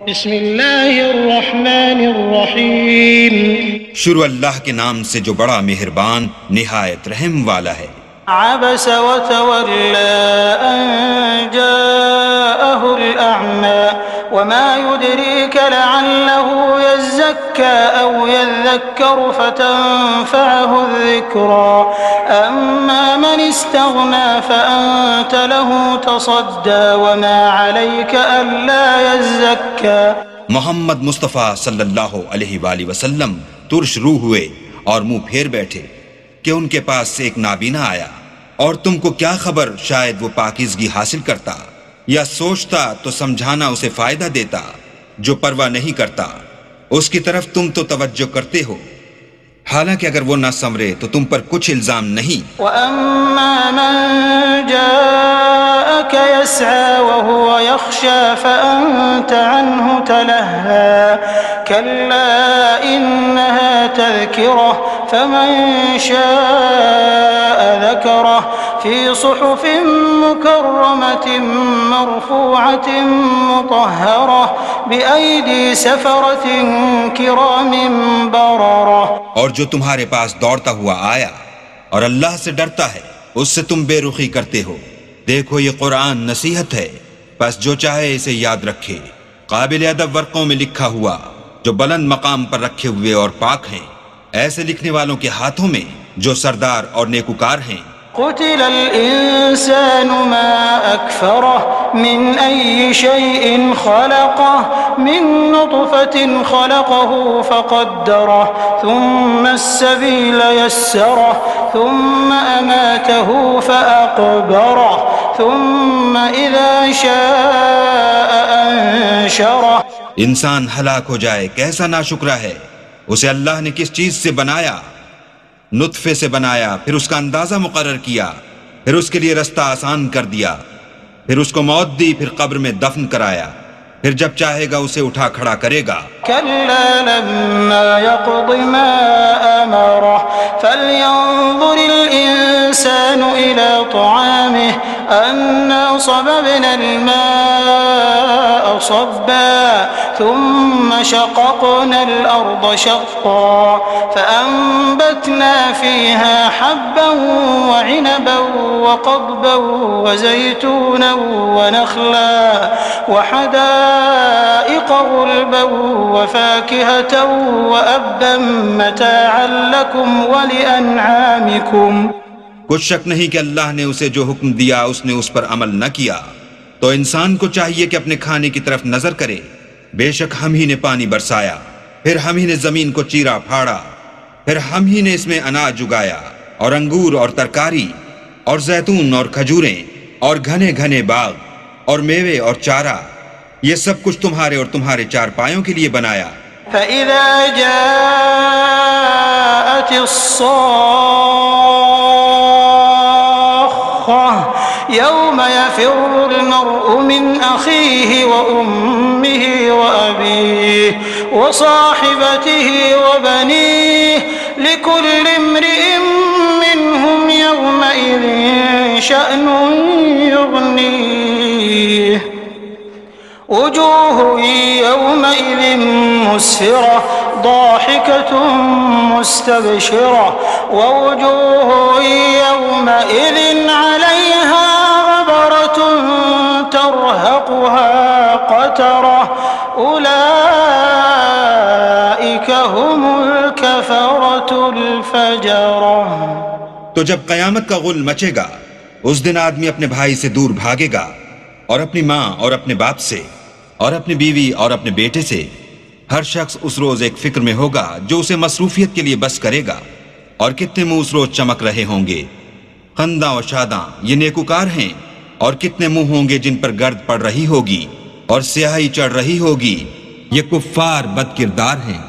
بسم اللہ الرحمن الرحیم شروع اللہ کے نام سے جو بڑا مہربان نہایت رحم والا ہے۔ عبس وتولى أن جاءه الأعمى وما يدريك لعله يزكى أو يذكر فتنفعه الذكرى أما من استغنى فأنت له تصدى وما عليك ألا يزكى۔ محمد مصطفیٰ صلی اللہ علیہ وآلہ وسلم ترش روح ہوئے اور منہ پھیر بیٹھے کہ ان کے پاس سے ایک نابینا آیا، اور تم کو کیا خبر شاید وہ پاکیزگی حاصل کرتا یا سوچتا تو سمجھانا اسے فائدہ دیتا۔ جو پرواہ نہیں کرتا اس کی طرف تم تو توجہ کرتے ہو، حالانکہ اگر وہ نہ سنورے تو تم پر کچھ الزام نہیں۔ وَأَمَّا مَن جَاءَكَ يَسْعَى وَهُوَ يَخْشَى فَأَنْتَ عَنْهُ تَلَهَّى كَلَّا إِنَّهَا تَذْكِرَةٌ فَمَن شَاءَ ذَكَرَهُ فِي صُحُفٍ مُكَرَّمَةٍ مَّرْفُوعَةٍ مُطَهَّرَةٍ بِأَيْدِي سَفَرَةٍ كِرَامٍ بَرَرَةٍ۔ اور جو تمہارے پاس دوڑتا ہوا آیا اور اللہ سے ڈرتا ہے اس سے تم بے رخی کرتے ہو۔ دیکھو یہ قرآن نصیحت ہے، بس جو چاہے اسے یاد رکھے، قابل ادب ورقوں میں لکھا ہوا جو بلند مقام پر رکھے ہوئے اور پاک ہیں، ایسے لکھنے والوں کے ہاتھوں میں جو سردار اور نیکوکار ہیں۔ قتل الإنسان ما أكفره من أي شيء خلقه من نطفة خلقه فقدره ثم السبيل يسره ثم أماته فأقبره ثم إذا شاء أنشره۔ انسان ہلاک ہو جائے کیسا ناشکرا ہے، اسے اللہ نے کس چیز سے بنایا؟ نطفے سے بنایا، پھر اس کا اندازہ مقرر کیا، پھر اس کے لیے رستہ آسان کر دیا، پھر اس کو موت دی، پھر قبر میں دفن کرایا، پھر جب چاہے گا اسے اٹھا کھڑا کرے گا۔ كلا لما يقض ما أمره فلينظر الإنسان إلى طعامه أنا صببنا الماء صبا ثم شققنا الأرض شقا فأنبتنا فيها حبا وعنبا وقضبا وزيتونا ونخلا وحدائق غلبا وفاكهة وأبا متاعا لكم ولأنعامكم۔ کچھ شک نہیں کہ اللہ نے اسے جو حکم دیا اس نے اس پر عمل نہ کیا، تو انسان کو چاہیے کہ اپنے کھانے کی طرف نظر کرے۔ بے شک ہم ہی نے پانی برسایا، پھر ہم ہی نے زمین کو چیرا پھاڑا، پھر ہم ہی نے اس میں اناج اگایا اور انگور اور ترکاری اور زیتون اور کھجوریں اور گھنے گھنے باغ اور میوے اور چارہ، یہ سب کچھ تمہارے اور تمہارے چار پایوں کے لیے بنایا۔ فَإِذَا جَاءَتِ الصَّاخَّةُ يَوْمَ يَفِرُّ الْمَرْءُ مِنْ أَخِيهِ وَأُمِّهِ وَأَبِيهِ وَصَاحِبَتِهِ وَبَنِيهِ لِكُلِّ امْرِئٍ مِّنْهُمْ يَوْمَئِذٍ شَأْنٌ يُغْنِيهِ وجوه يومئذ مسفرة ضاحكة مستبشرة ووجوه يومئذ عليها غبرة ترهقها قترة أولئك هم الكفرة الفجرة۔ تو جب قیامت کا غل مچے گا اس دن آدمی اپنے بھائی سے دور بھاگے گا، اور اپنی ماں اور اپنے باپ سے اور اپنی بیوی اور اپنے بیٹے سے۔ ہر شخص اس روز ایک فکر میں ہوگا جو اسے مصروفیت کے لیے بس کرے گا، اور کتنے منہ اس روز چمک رہے ہوں گے۔ خنداں و شاداں یہ نیکوکار ہیں، اور کتنے منہ ہوں گے جن پر گرد پڑ رہی ہوگی اور سیاہی چڑھ رہی ہوگی، یہ کفار بد کردار ہیں۔